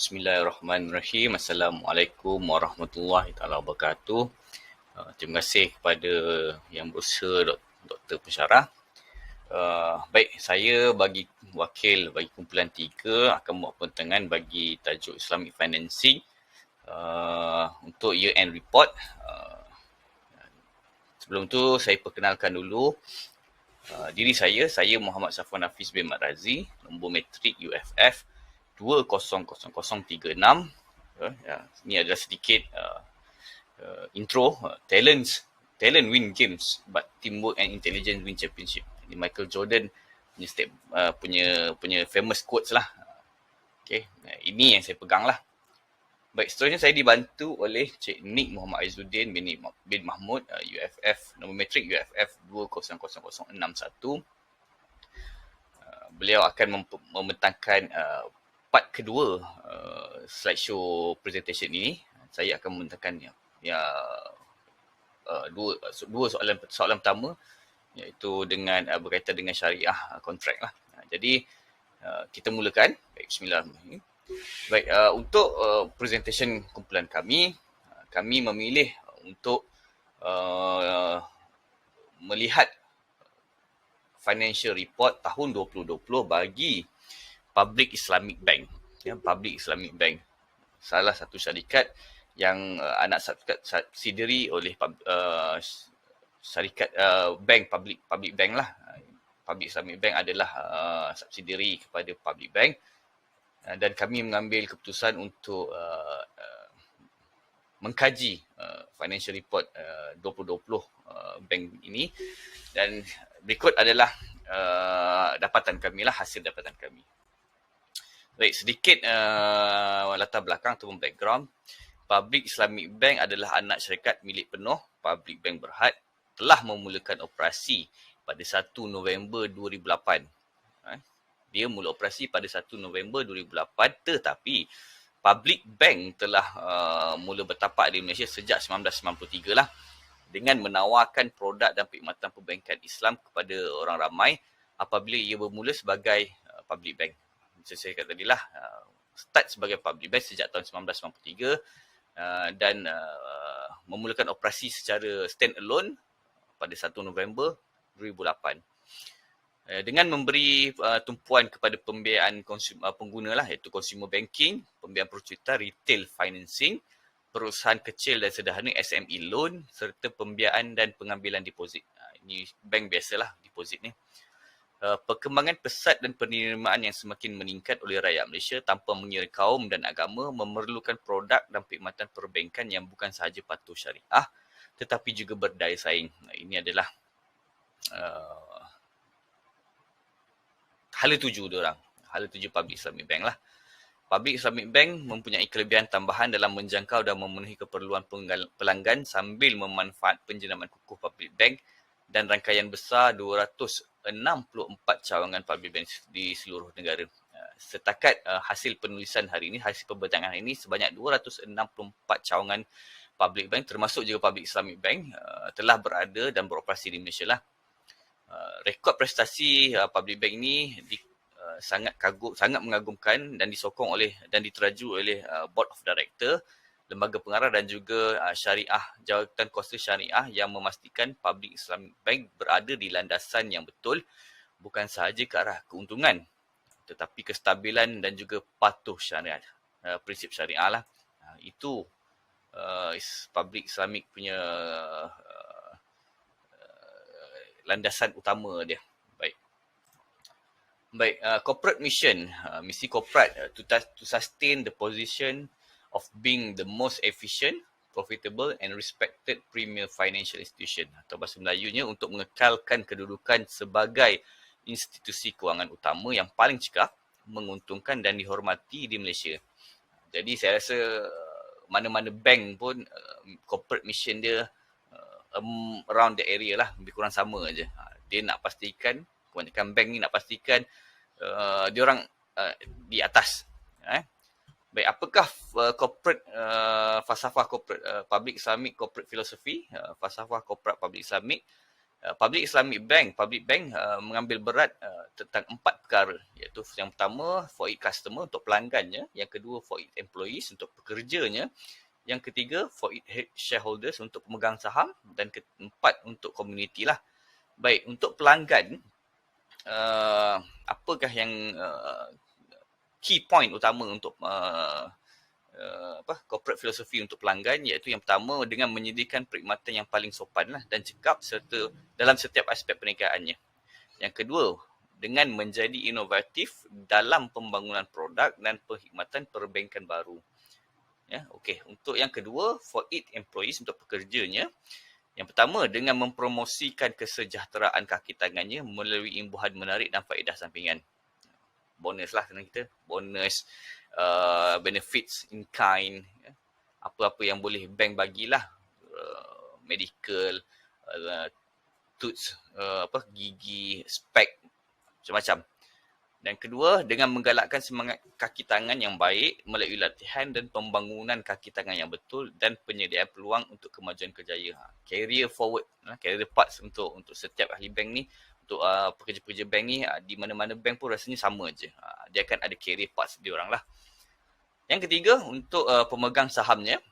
Bismillahirrahmanirrahim. Assalamualaikum warahmatullahi taala wabarakatuh. Terima kasih kepada yang berusaha Dr. Pensyarah. Baik, saya bagi wakil bagi kumpulan 3 akan membuat penerangan bagi tajuk Islamic Financing untuk year end report. Sebelum tu saya perkenalkan dulu diri saya Muhammad Safwan Hafiz bin Mat Razi, nombor matrik UFF 20036. Ini adalah sedikit intro. Talent win games but teamwork and intelligence win championship. Ini Michael Jordan punya famous quotes lah. Okay, ini yang saya pegang lah. Baik, seterusnya saya dibantu oleh Cik Nick Muhammad Aizuddin bin Mahmud, UFF, nombor matrik UFF 20061. Beliau akan membentangkan part kedua slideshow presentation ini. Saya akan membentangkan dua soalan pertama, iaitu dengan berkaitan dengan syariah kontrak lah. Jadi kita mulakan. Baik, bismillahirrahmanirrahim. Baik, untuk presentation kumpulan kami memilih untuk melihat financial report tahun 2020 bagi Public Islamic Bank. Public Islamic Bank, salah satu syarikat yang anak subsidiary oleh syarikat bank public bank lah. Public Islamic Bank adalah subsidiary kepada public bank, dan kami mengambil keputusan untuk mengkaji financial report 2020 bank ini, dan berikut adalah dapatan kami lah, hasil dapatan kami. Baik, sedikit latar belakang ataupun background. Public Islamic Bank adalah anak syarikat milik penuh Public Bank Berhad, telah memulakan operasi pada 1 November 2008. Dia mula operasi pada 1 November 2008, tetapi Public Bank telah mula bertapak di Malaysia sejak 1993 lah, dengan menawarkan produk dan perkhidmatan perbankan Islam kepada orang ramai apabila ia bermula sebagai public bank. Saya kata tadi lah, start sebagai public bank sejak tahun 1993 dan memulakan operasi secara stand alone pada 1 November 2008. Dengan memberi tumpuan kepada pembiayaan pengguna lah, iaitu consumer banking, pembiayaan perucutan, retail financing, perusahaan kecil dan sederhana SME loan, serta pembiayaan dan pengambilan deposit. Ini bank biasalah deposit ni. Perkembangan pesat dan penerimaan yang semakin meningkat oleh rakyat Malaysia tanpa mengira kaum dan agama memerlukan produk dan perkhidmatan perbankan yang bukan sahaja patuh syariah tetapi juga berdaya saing. Ini adalah hala tuju diorang, hala tuju Public Islamic Bank lah. Public Islamic Bank mempunyai kelebihan tambahan dalam menjangkau dan memenuhi keperluan pelanggan sambil memanfaat penjenamaan kukuh Public Bank dan rangkaian besar 264 cawangan Public Bank di seluruh negara. Setakat hasil penulisan hari ini, hasil pembentangan hari ini, sebanyak 264 cawangan Public Bank, termasuk juga Public Islamic Bank, telah berada dan beroperasi di Malaysia lah. Rekod prestasi Public Bank ini sangat mengagumkan dan disokong oleh dan diteraju oleh Board of Director, lembaga pengarah dan juga syariah, jawatan kuasa syariah yang memastikan Public Islamic Bank berada di landasan yang betul, bukan sahaja ke arah keuntungan tetapi kestabilan dan juga patuh syariat, prinsip syariah lah. Itu Public Islamic punya landasan utama dia. Baik, corporate mission, misi korporat to sustain the position of being the most efficient, profitable and respected premier financial institution, atau bahasa Melayunya untuk mengekalkan kedudukan sebagai institusi kewangan utama yang paling cekap, menguntungkan dan dihormati di Malaysia. Jadi saya rasa mana-mana bank pun corporate mission dia around the area lah, lebih kurang sama aja. Dia nak pastikan, kebanyakan bank ni nak pastikan diorang di atas. Baik, apakah corporate falsafah corporate Public Islamic corporate philosophy, falsafah corporate Public Islamic? Public Islamic Bank, mengambil berat tentang 4 perkara, iaitu yang pertama for its customer, untuk pelanggannya, yang kedua for its employees, untuk pekerjanya, yang ketiga for its shareholders, untuk pemegang saham, dan keempat untuk community lah. Baik, untuk pelanggan, apakah yang key point utama untuk corporate philosophy untuk pelanggan, iaitu yang pertama dengan menyediakan perkhidmatan yang paling sopan lah dan cekap serta dalam setiap aspek perniagaannya. Yang kedua, dengan menjadi inovatif dalam pembangunan produk dan perkhidmatan perbankan baru. Ya, okey. Untuk yang kedua, for its employees, untuk pekerjanya. Yang pertama, dengan mempromosikan kesejahteraan kaki tangannya melalui imbuhan menarik dan faedah sampingan. Bonus lah senang kita. Bonus, benefits in kind, apa-apa yang boleh bank bagilah, medical, tooth, gigi, spek, macam-macam. Dan kedua, dengan menggalakkan semangat kaki tangan yang baik melalui latihan dan pembangunan kaki tangan yang betul dan penyediaan peluang untuk kemajuan kerjaya. Career forward, career paths untuk setiap ahli bank ni, untuk pekerja-pekerja bank ni, di mana-mana bank pun rasanya sama je. Dia akan ada career paths dia orang lah. Yang ketiga, untuk pemegang sahamnya.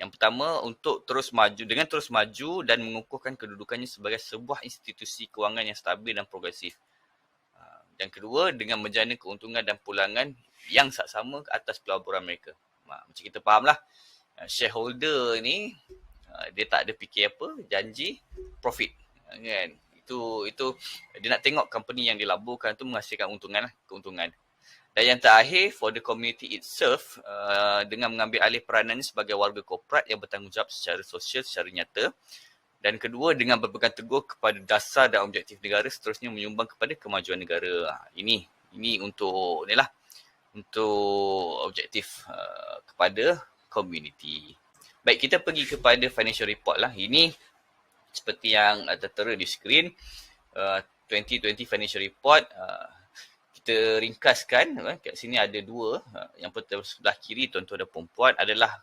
Yang pertama, untuk terus maju dan mengukuhkan kedudukannya sebagai sebuah institusi kewangan yang stabil dan progresif. Dan kedua, dengan menjana keuntungan dan pulangan yang saksama ke atas pelaburan mereka. Macam kita fahamlah, shareholder ni dia tak ada fikir apa, janji profit, kan? Itu dia nak tengok company yang dilaburkan tu menghasilkan keuntungan. Dan yang terakhir, for the community itself, dengan mengambil alih peranannya sebagai warga korporat yang bertanggungjawab secara sosial, secara nyata. Dan kedua, dengan berpegang teguh kepada dasar dan objektif negara, seterusnya menyumbang kepada kemajuan negara. Ini untuk untuk objektif kepada community. Baik, kita pergi kepada financial report lah. Ini seperti yang tertera di skrin, 2020 financial report. Kita ringkaskan, kat sini ada dua. Yang pertama sebelah kiri, tuan-tuan dan puan-puan, adalah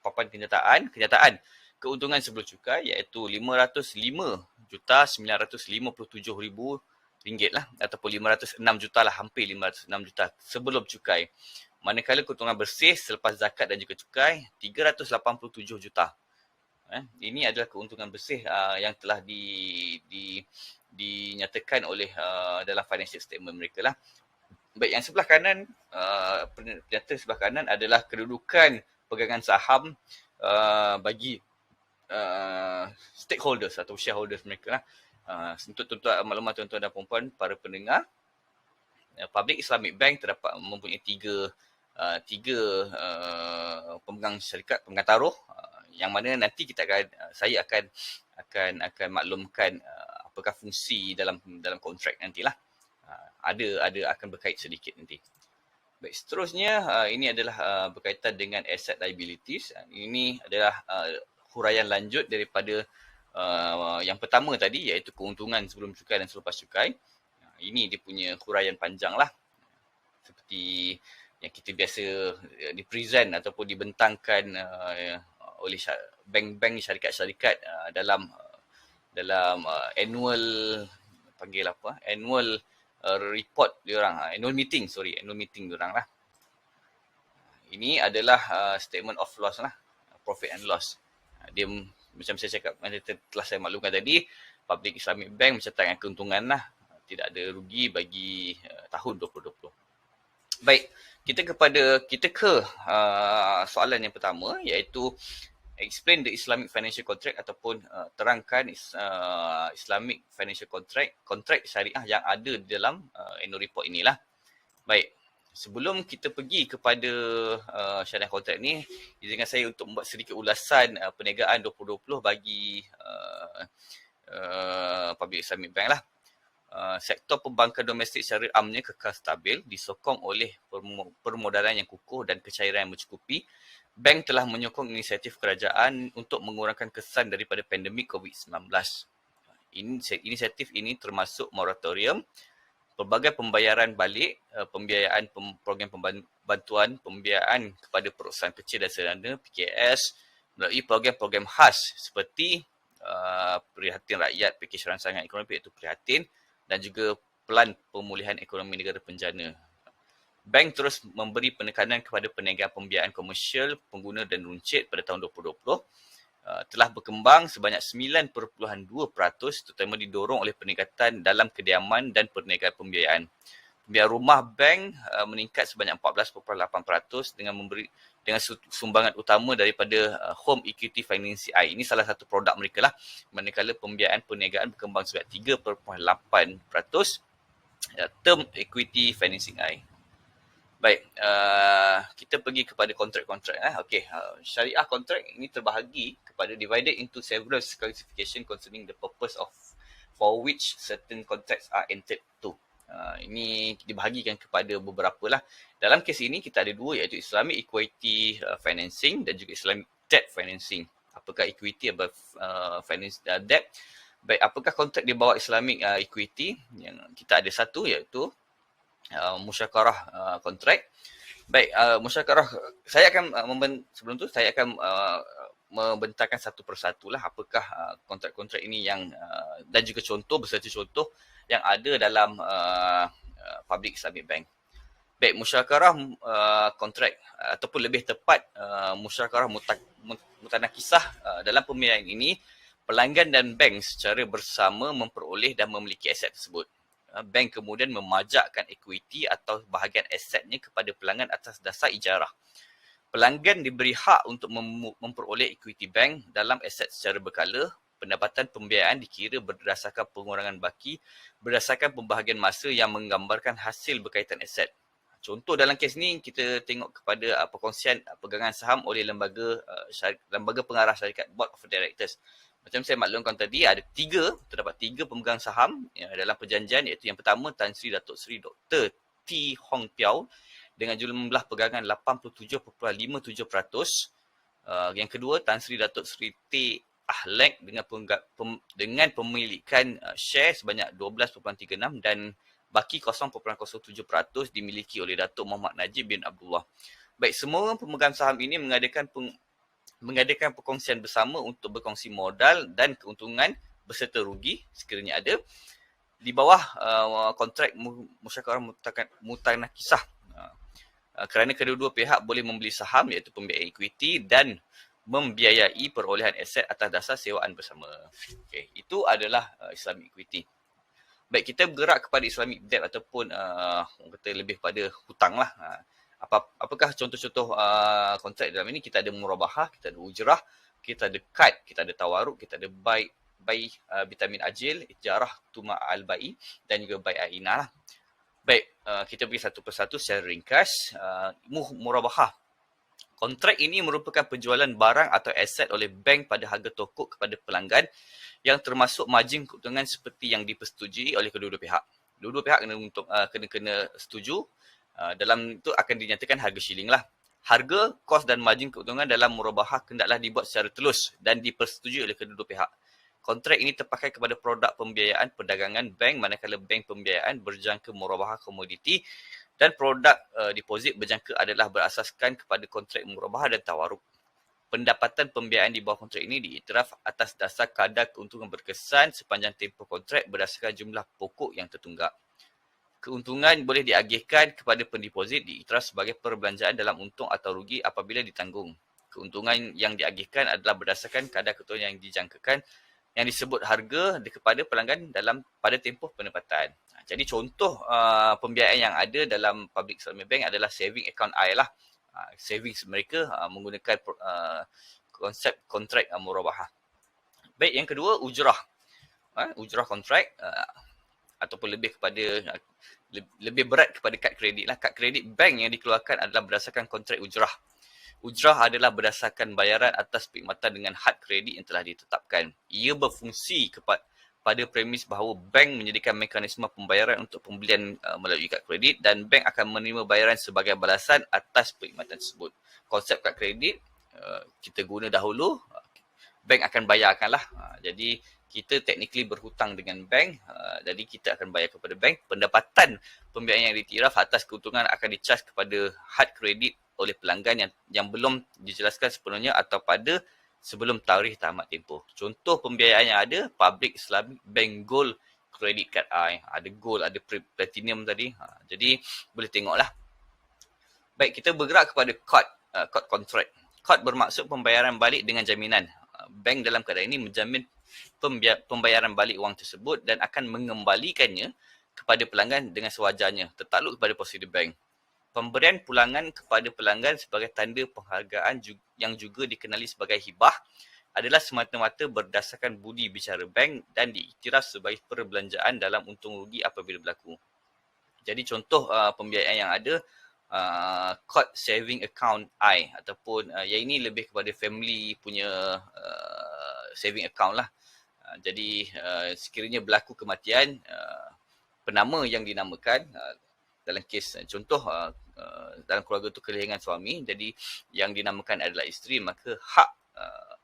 papan kenyataan keuntungan sebelum cukai, iaitu RM505,957,000 lah, ataupun 506 juta lah, hampir 506 juta sebelum cukai. Manakala keuntungan bersih selepas zakat dan juga cukai, 387 juta. Ini adalah keuntungan bersih yang telah dinyatakan oleh dalam financial statement mereka lah. Baik, yang sebelah kanan, pernyataan sebelah kanan adalah kedudukan pegangan saham bagi stakeholders atau shareholders mereka lah. Untuk maklumat tuan-tuan dan puan-puan, para pendengar, Public Islamic Bank terdapat mempunyai tiga pemegang syarikat, pemegang taruh, yang mana nanti saya akan maklumkan apakah fungsi dalam kontrak nantilah. Ada akan berkait sedikit nanti. Baik, seterusnya ini adalah berkaitan dengan asset liabilities. Ini adalah huraian lanjut daripada yang pertama tadi, iaitu keuntungan sebelum cukai dan selepas cukai. Ini dia punya huraian panjang lah, seperti yang kita biasa dipresent ataupun dibentangkan oleh bank-bank, syarikat-syarikat dalam annual report diorang, annual meeting diorang lah. Ini adalah statement of loss lah, profit and loss. Dia macam saya cakap, telah saya maklumkan tadi, Public Islamic Bank mencatatkan keuntungan lah, tidak ada rugi bagi tahun 2020. Baik, kita ke soalan yang pertama, iaitu explain the Islamic financial contract ataupun terangkan Islamic financial contract syariah yang ada di dalam annual report inilah. Baik, sebelum kita pergi kepada syariah kontrak ni, izinkan saya untuk membuat sedikit ulasan perniagaan 2020 bagi Public Islamic Bank lah. Sektor perbankan domestik secara amnya kekal stabil, disokong oleh permodalan yang kukuh dan kecairan yang mencukupi. Bank telah menyokong inisiatif kerajaan untuk mengurangkan kesan daripada pandemik COVID-19. Inisiatif ini termasuk moratorium, pelbagai pembayaran balik, pembiayaan program bantuan pembiayaan kepada perusahaan kecil dan sederhana, PKS, melalui program-program khas seperti Prihatin Rakyat, pakej rangsangan ekonomi iaitu Prihatin, dan juga Pelan Pemulihan Ekonomi Negara Penjana. Bank terus memberi penekanan kepada perniagaan pembiayaan komersial, pengguna dan runcit pada tahun 2020. Telah berkembang sebanyak 9.2%, terutama didorong oleh peningkatan dalam kediaman dan perniagaan pembiayaan. Pembiayaan rumah bank meningkat sebanyak 14.8% dengan sumbangan utama daripada Home Equity Financing I. Ini salah satu produk mereka lah. Manakala pembiayaan perniagaan berkembang sebanyak 3.8%, Term Equity Financing I. Baik, kita pergi kepada kontrak-kontrak. Okey, syariah kontrak ini terbahagi kepada divided into several classification concerning the purpose of for which certain contracts are entered to. Ini dibahagikan kepada beberapa lah. Dalam kes ini kita ada dua, iaitu Islamic Equity Financing dan juga Islamic Debt Financing. Apakah equity above finance debt? Baik, apakah kontrak di bawah Islamic Equity? Yang kita ada satu, iaitu musyakarah kontrak. Baik, musyakarah, saya akan sebelum tu saya akan membentangkan satu persatu lah apakah kontrak-kontrak ini yang dan juga contoh beserta contoh yang ada dalam Public Islamic Bank. Baik, musyakarah kontrak ataupun lebih tepat musyakarah mutanakisah. Dalam pembiayaan ini, pelanggan dan bank secara bersama memperoleh dan memiliki aset tersebut. Bank kemudian memajakkan equity atau bahagian asetnya kepada pelanggan atas dasar ijarah. Pelanggan diberi hak untuk memperoleh equity bank dalam aset secara berkala. Pendapatan pembiayaan dikira berdasarkan pengurangan baki berdasarkan pembahagian masa yang menggambarkan hasil berkaitan aset. Contoh dalam kes ni kita tengok kepada perkongsian pegangan saham oleh lembaga pengarah syarikat, Board of Directors. Macam saya maklumkan tadi, terdapat tiga pemegang saham dalam perjanjian, iaitu yang pertama Tan Sri Datuk Seri Dr. T. Hong Piao dengan jumlah pegangan 87.57%. Yang kedua Tan Sri Datuk Seri T. Ahlak dengan pemilikan share sebanyak 12.36 dan baki 0.07% dimiliki oleh Datuk Muhammad Najib bin Abdullah. Baik, semua pemegang saham ini mengadakan perkongsian bersama untuk berkongsi modal dan keuntungan beserta rugi sekiranya ada di bawah kontrak musyakarah mutanakisah. Kerana kedua-dua pihak boleh membeli saham, iaitu pembiayaan equity, dan membiayai perolehan aset atas dasar sewaan bersama. Okay, itu adalah Islamic Equity. Baik, kita bergerak kepada Islamic Debt ataupun orang kata lebih pada hutang lah. Apakah contoh-contoh kontrak dalam ini? Kita ada murabahah, kita ada ujrah, kita ada kad, kita ada tawaruk, kita ada bai vitamin ajil, ijarah tuma al-bai dan juga bai ainah lah. Baik, kita pergi satu persatu secara ringkas. Murabahah. Kontrak ini merupakan penjualan barang atau aset oleh bank pada harga tokok kepada pelanggan yang termasuk margin keuntungan seperti yang dipersetujui oleh kedua-dua pihak. Dua-dua pihak kena setuju. Dalam itu akan dinyatakan harga shilling lah. Harga, kos dan margin keuntungan dalam murabahah hendaklah dibuat secara telus dan dipersetujui oleh kedua-dua pihak. Kontrak ini terpakai kepada produk pembiayaan perdagangan bank, manakala bank pembiayaan berjangka murabahah komoditi dan produk deposit berjangka adalah berasaskan kepada kontrak murabahah dan tawaruk. Pendapatan pembiayaan di bawah kontrak ini diiktiraf atas dasar kadar keuntungan berkesan sepanjang tempoh kontrak berdasarkan jumlah pokok yang tertunggak. Keuntungan boleh diagihkan kepada pendeposit diiktiraf sebagai perbelanjaan dalam untung atau rugi apabila ditanggung. Keuntungan yang diagihkan adalah berdasarkan kadar keuntungan yang dijangkakan yang disebut harga kepada pelanggan pada tempoh penempatan. Jadi contoh pembiayaan yang ada dalam Public Islamic Bank adalah saving account I lah. Savings mereka menggunakan konsep kontrak murabahah. Baik, yang kedua ujrah. Ujrah kontrak ataupun lebih berat kepada kad kredit lah. Kad kredit bank yang dikeluarkan adalah berdasarkan kontrak ujrah. Ujrah adalah berdasarkan bayaran atas perkhidmatan dengan had kredit yang telah ditetapkan. Ia berfungsi pada premis bahawa bank menyediakan mekanisme pembayaran untuk pembelian melalui kad kredit dan bank akan menerima bayaran sebagai balasan atas perkhidmatan tersebut. Konsep kad kredit kita guna dahulu, bank akan bayarkanlah. Jadi kita technically berhutang dengan bank, jadi kita akan bayar kepada bank. Pendapatan pembiayaan yang diiktiraf atas keuntungan akan dicas kepada had kredit oleh pelanggan yang belum dijelaskan sepenuhnya atau pada sebelum tarikh tamat tempoh. Contoh pembiayaan yang ada, Public Islamic Bank Gold Credit Card I. Ada Gold, ada Platinum tadi. Jadi boleh tengoklah. Baik, kita bergerak kepada Card Contract. Card bermaksud pembayaran balik dengan jaminan. Bank dalam keadaan ini menjamin pembayaran balik wang tersebut dan akan mengembalikannya kepada pelanggan dengan sewajarnya, tertakluk kepada prosedur bank. Pemberian pulangan kepada pelanggan sebagai tanda penghargaan yang juga dikenali sebagai hibah adalah semata-mata berdasarkan budi bicara bank dan diiktiraf sebagai perbelanjaan dalam untung rugi apabila berlaku. Jadi contoh pembiayaan yang ada, Card Saving Account I ataupun yang ini lebih kepada family punya saving account lah. Jadi sekiranya berlaku kematian, penama yang dinamakan dalam kes contoh dalam keluarga tu kehilangan suami, jadi yang dinamakan adalah isteri, maka hak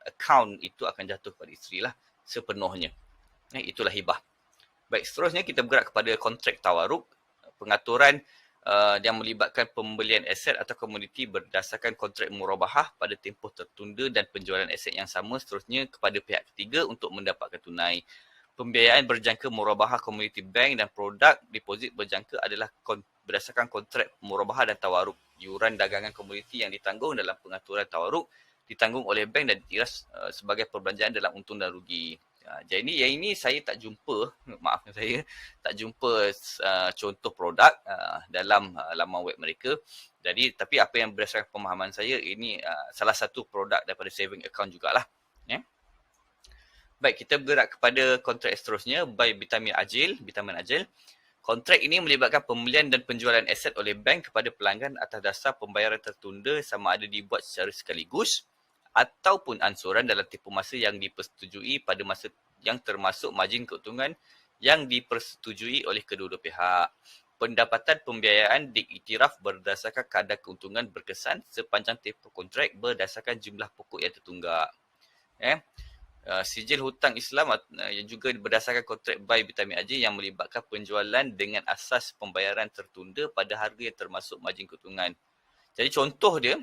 akaun itu akan jatuh kepada isteri lah sepenuhnya. Itulah hibah. Baik, seterusnya kita bergerak kepada kontrak tawaruk, pengaturan yang melibatkan pembelian aset atau komoditi berdasarkan kontrak murabahah pada tempoh tertunda dan penjualan aset yang sama seterusnya kepada pihak ketiga untuk mendapatkan tunai. Pembiayaan berjangka murabahah komoditi bank dan produk deposit berjangka adalah berdasarkan kontrak murabahah dan tawaruk. Yuran dagangan komoditi yang ditanggung dalam pengaturan tawaruk ditanggung oleh bank dan diiras sebagai perbelanjaan dalam untung dan rugi. Jadi yang ini saya tak jumpa, maafkan saya, tak jumpa contoh produk dalam laman web mereka. Jadi tapi apa yang berdasarkan pemahaman saya, ini salah satu produk daripada saving account jugalah. Ya. Baik, kita bergerak kepada kontrak seterusnya, by Vitamin Ajil. Kontrak ini melibatkan pembelian dan penjualan aset oleh bank kepada pelanggan atas dasar pembayaran tertunda sama ada dibuat secara sekaligus ataupun ansuran dalam tempoh masa yang dipersetujui pada masa yang termasuk margin keuntungan yang dipersetujui oleh kedua-dua pihak. Pendapatan pembiayaan diiktiraf berdasarkan kadar keuntungan berkesan sepanjang tempoh kontrak berdasarkan jumlah pokok yang tertunggak. Sijil hutang Islam yang juga berdasarkan kontrak by Vitamin Ajil yang melibatkan penjualan dengan asas pembayaran tertunda pada harga yang termasuk margin keuntungan. Jadi contoh dia,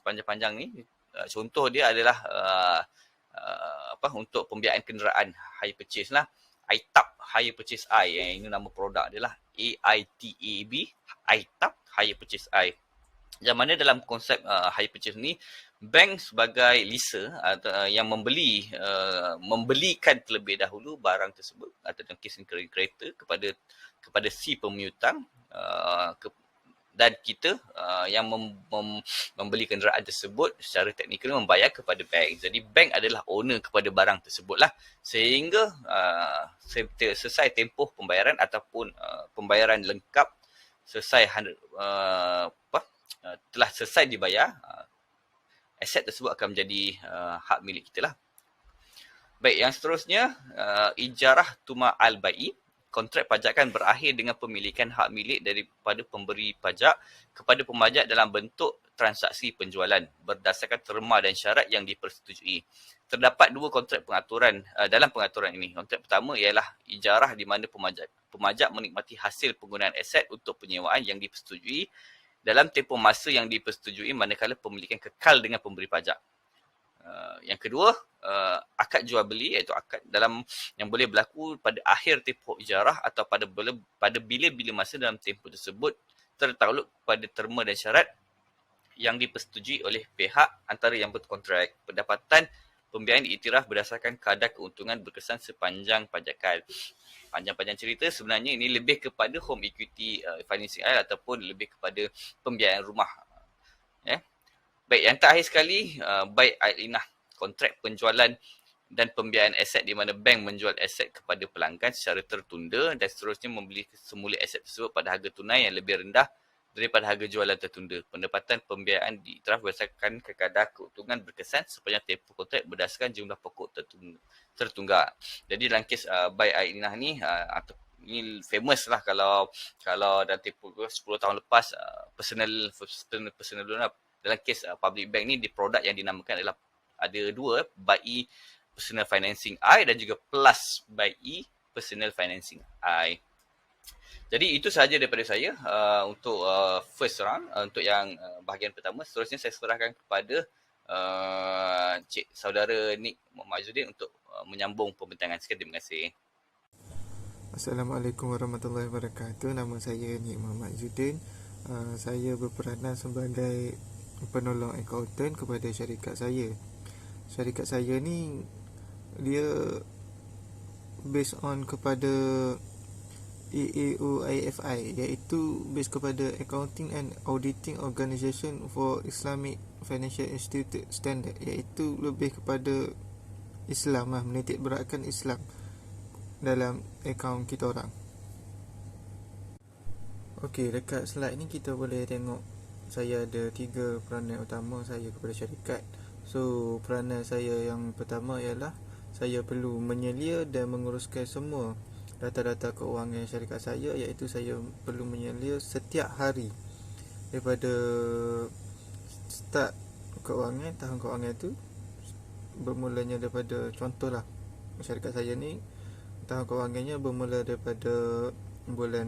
panjang-panjang ni, contoh dia adalah untuk pembiayaan kenderaan, hire purchase lah. ITAB, hire purchase I, yang ini nama produk dia lah, AITAB, ITAB, hire purchase I. Yang mana dalam konsep hire purchase ni, bank sebagai leaser yang membelikan terlebih dahulu barang tersebut atau dalam kes kereta kepada si pemiutang, dan kita yang membeli kenderaan tersebut secara teknikal membayar kepada bank. Jadi bank adalah owner kepada barang tersebut lah, sehingga selesai tempoh pembayaran ataupun pembayaran lengkap selesai telah selesai dibayar, aset tersebut akan menjadi hak milik kita lah. Baik, yang seterusnya, ijarah tuma al-bai. Kontrak pajakan berakhir dengan pemilikan hak milik daripada pemberi pajak kepada pemajak dalam bentuk transaksi penjualan berdasarkan terma dan syarat yang dipersetujui. Terdapat dua kontrak pengaturan dalam pengaturan ini. Kontrak pertama ialah ijarah di mana pemajak menikmati hasil penggunaan aset untuk penyewaan yang dipersetujui dalam tempoh masa yang dipersetujui manakala pemilikan kekal dengan pemberi pajak. Yang kedua, akad jual beli, iaitu akad dalam yang boleh berlaku pada akhir tempoh ijarah atau pada bila-bila masa dalam tempoh tersebut tertakluk pada terma dan syarat yang dipersetujui oleh pihak antara yang berkontrak. Pendapatan pembiayaan diiktiraf berdasarkan kadar keuntungan berkesan sepanjang pajakan. Panjang-panjang cerita, sebenarnya ini lebih kepada home equity financing ataupun lebih kepada pembiayaan rumah. Baik, yang terakhir sekali, by Ailinah, kontrak penjualan dan pembiayaan aset di mana bank menjual aset kepada pelanggan secara tertunda dan seterusnya membeli semula aset tersebut pada harga tunai yang lebih rendah daripada harga jualan tertunda. Pendapatan pembiayaan diiktiraf berdasarkan kadar keuntungan berkesan sepanjang tempoh kontrak berdasarkan jumlah pokok tertunggak. Jadi dalam kes by Ailinah ni, ini famous lah kalau dalam tempoh 10 tahun lepas, personal loan lah. Dalam kes public bank ni, di produk yang dinamakan adalah ada dua, BI Personal Financing I dan juga Plus BI Personal Financing I. Jadi itu sahaja daripada saya untuk first round, untuk yang bahagian pertama. Seterusnya saya serahkan kepada Cik Saudara Nik Muhammad Azudin untuk menyambung pembincangan sikit. Terima kasih. Assalamualaikum warahmatullahi wabarakatuh. Nama saya Nik Muhammad Azudin. Saya berperanan sebagai penolong akaunten kepada syarikat saya. Syarikat saya ni dia based on kepada AAOIFI, iaitu based kepada Accounting and Auditing Organisation for Islamic Financial Institute Standard, iaitu lebih kepada Islam lah, menitik beratkan Islam dalam akaun kita orang. Okey, dekat slide ni kita boleh tengok saya ada 3 peranan utama saya kepada syarikat. So, peranan saya yang pertama ialah saya perlu menyelia dan menguruskan semua data-data keuangan syarikat saya, iaitu saya perlu menyelia setiap hari daripada start keuangan, tahun keuangan tu bermulanya daripada, contohlah syarikat saya ni tahun kewangannya bermula daripada bulan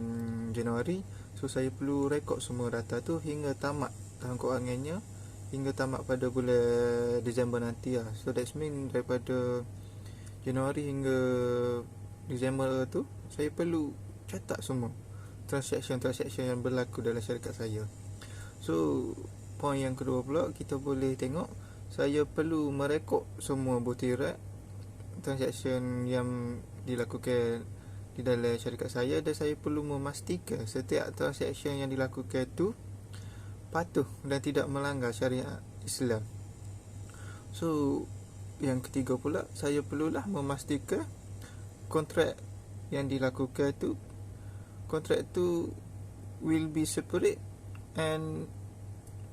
Januari. So saya perlu rekod semua data tu hingga tamat tahun kewangannya, hingga tamat pada bulan Disember nanti lah. So that's mean daripada Januari hingga Disember tu saya perlu catat semua transaction yang berlaku dalam syarikat saya. So point yang kedua pula, kita boleh tengok saya perlu merekod semua butiran transaction yang dilakukan di dalam syarikat saya, dan saya perlu memastikan setiap transaction yang dilakukan tu patuh dan tidak melanggar syariat Islam. So yang ketiga pula, saya perlulah memastikan kontrak yang dilakukan tu, kontrak tu will be separate and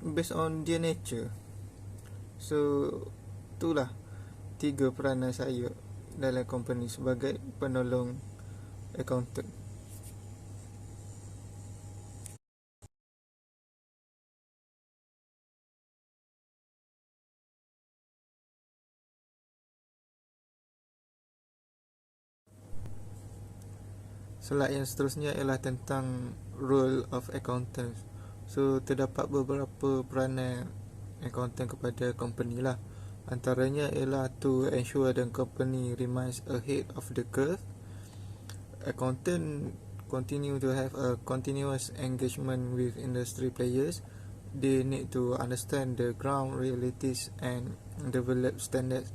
based on their nature. So itulah 3 peranan saya dalam company sebagai penolong accountant. Slide yang seterusnya ialah tentang role of accountants. So terdapat beberapa peranan accountant kepada company lah. Antaranya ialah to ensure the company remains ahead of the curve. Accountant continue to have a continuous engagement with industry players. They need to understand the ground realities and develop standards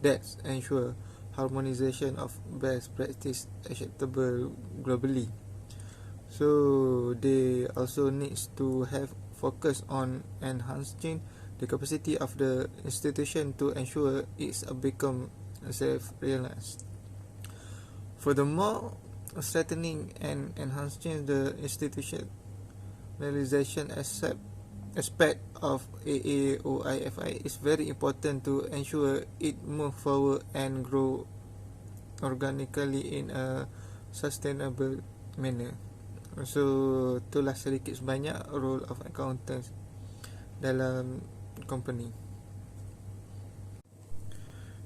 that ensure harmonization of best practice acceptable globally. So they also needs to have focus on enhancing the capacity of the institution to ensure it's become self-realized. Furthermore, strengthening and enhancing the institutionalization aspect of AAOIFI is very important to ensure it move forward and grow organically in a sustainable manner. So itulah sedikit sebanyak role of accountants dalam company.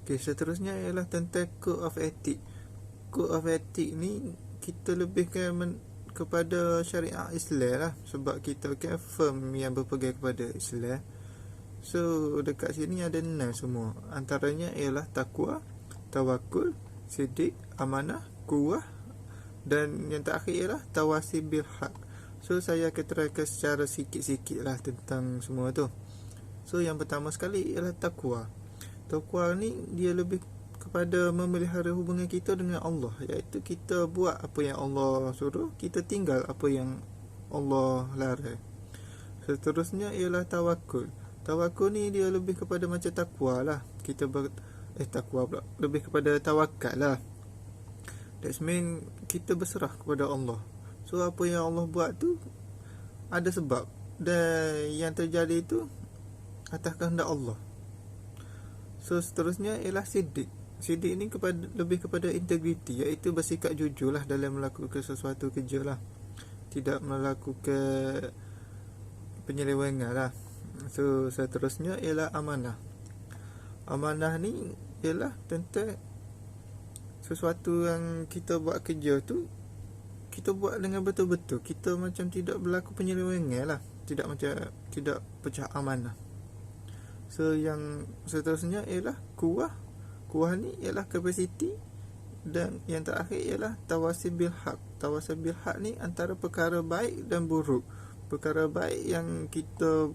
Okay, seterusnya ialah tentang code of ethic. Code of ethic ni kita lebihkan kepada syariat Islam lah, sebab kita kan firm yang berpegang kepada Islam. So dekat sini ada 6 semua. Antaranya ialah takwa, tawakul, sidik, amanah, kuwah, dan yang terakhir ialah tawasi bil haq. So saya akan terangkan secara sikit-sikit lah tentang semua tu. So yang pertama sekali ialah takwa. Takwa ni dia lebih kepada memelihara hubungan kita dengan Allah, iaitu kita buat apa yang Allah suruh, kita tinggal apa yang Allah larang. Seterusnya ialah tawakul. Tawakul ni dia lebih kepada macam takwa lah. Kita takwa pula, lebih kepada tawakal lah. That mean kita berserah kepada Allah. So apa yang Allah buat tu ada sebab, dan yang terjadi tu atas kehendak Allah. So seterusnya ialah sidik. Sidik ni lebih kepada integriti, iaitu bersikap jujur lah dalam melakukan sesuatu kerja lah, tidak melakukan penyelewengan lah. So seterusnya ialah amanah. Amanah ni ialah tentang sesuatu yang kita buat kerja tu, kita buat dengan betul-betul, kita macam tidak berlaku penyelewengan lah, tidak pecah amanah. So yang seterusnya ialah kuah. Kuah ni ialah capacity, dan yang terakhir ialah tawasi bil haq. Tawasi bil haq ni antara perkara baik dan buruk. Perkara baik yang kita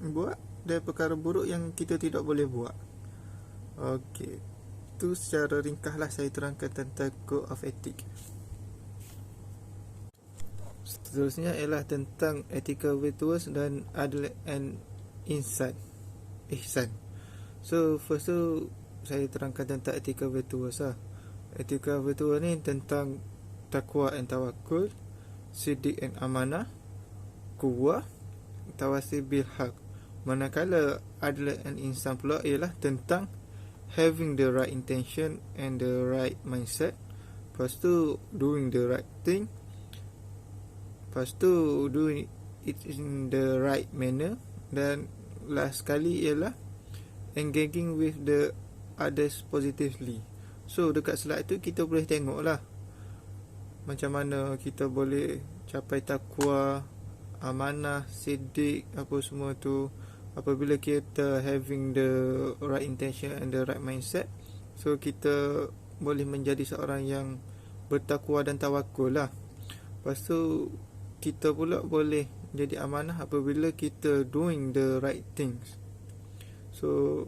buat dan perkara buruk yang kita tidak boleh buat. Okey, tu secara ringkaslah saya terangkan tentang Code of Ethics. Seterusnya ialah tentang ethical virtues dan adl and ihsan. So first tu saya terangkan tentang ethical virtues lah. Ethical virtues ni tentang takwa and tawakul, siddiq and amanah, quwwah, tawasi bil haq. Manakala adl and ihsan pula ialah tentang having the right intention and the right mindset. Lepas tu doing the right thing. Lepas tu doing it in the right manner. Dan last sekali ialah engaging with the others positively. So dekat slide tu kita boleh tengok lah macam mana kita boleh capai takwa, amanah, siddiq, apa semua tu apabila kita having the right intention and the right mindset. So kita boleh menjadi seorang yang bertakwa dan tawakul lah. Lepas tu kita pula boleh jadi amanah apabila kita doing the right things. So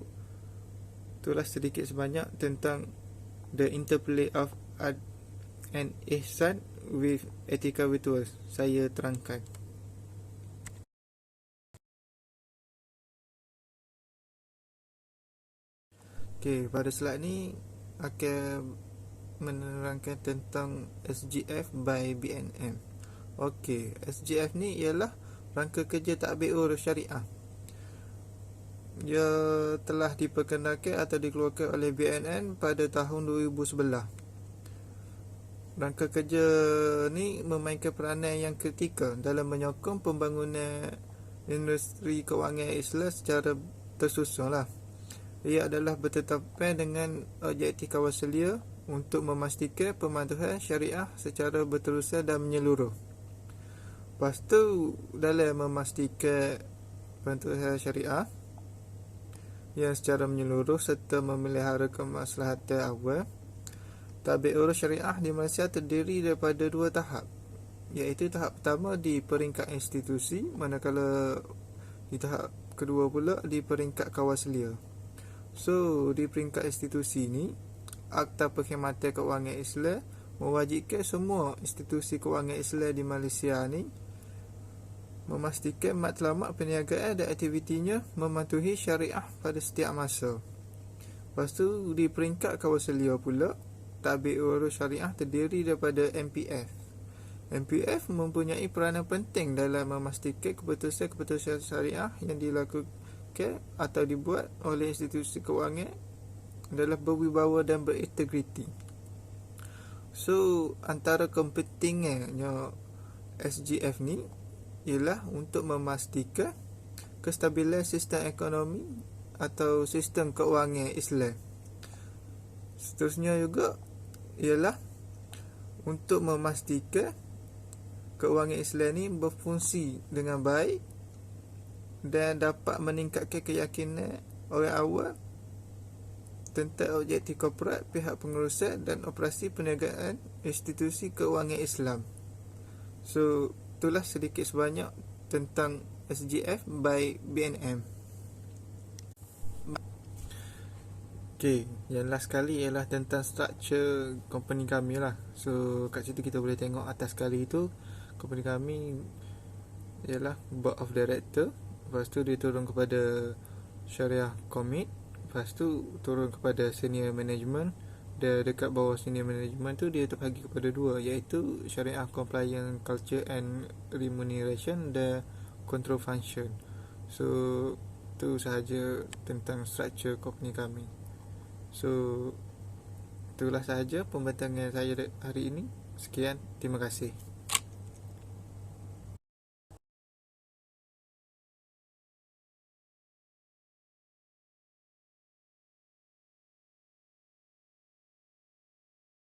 itulah sedikit sebanyak tentang the interplay of ad and ihsan with ethical virtues saya terangkan. Okey, pada slide ni akan menerangkan tentang SGF by BNM. Okey, SGF ni ialah rangka kerja tatbik urus syariah. Dia telah diperkenalkan atau dikeluarkan oleh BNN pada tahun 2011. Rangka kerja ni memainkan peranan yang kritikal dalam menyokong pembangunan industri kewangan Islam secara tersusun lah. Ia adalah bertetapan dengan objektif kawasalia untuk memastikan pematuhan syariah secara berterusan dan menyeluruh. Lepas tu dalam memastikan pematuhan syariah yang secara menyeluruh serta memelihara kemaslahatan awam, tatbik urus syariah di Malaysia terdiri daripada dua tahap, iaitu tahap pertama di peringkat institusi, manakala di tahap kedua pula di peringkat kawasalia. So di peringkat institusi ni, Akta Perkhidmatan Kewangan Islam mewajibkan semua institusi kewangan Islam di Malaysia ni memastikan matlamat perniagaan dan aktivitinya mematuhi syariah pada setiap masa. Lepas tu di peringkat kawasalia pula, tatbik urus syariah terdiri daripada MPF. MPF mempunyai peranan penting dalam memastikan keputusan-keputusan syariah yang dilakukan atau dibuat oleh institusi kewangan adalah berwibawa dan berintegriti. So antara kepentingannya SGF ni ialah untuk memastikan kestabilan sistem ekonomi atau sistem kewangan Islam. Seterusnya juga ialah untuk memastikan kewangan Islam ni berfungsi dengan baik dan dapat meningkatkan keyakinan orang awam tentang objektif korporat, pihak pengurusan dan operasi perniagaan institusi kewangan Islam. So itulah sedikit sebanyak tentang SGF by BNM. Okay, yang last sekali ialah tentang structure company kami lah. So kat situ kita boleh tengok atas sekali tu company kami ialah board of director. Lepas tu dia turun kepada Syariah Commit. Lepas tu turun kepada senior management. Dan dekat bawah senior management tu dia terbagi kepada dua, iaitu Syariah Compliance Culture and Remuneration dan Control Function. So tu sahaja tentang structure company kami. So itulah sahaja pembentangan saya hari ini. Sekian, terima kasih.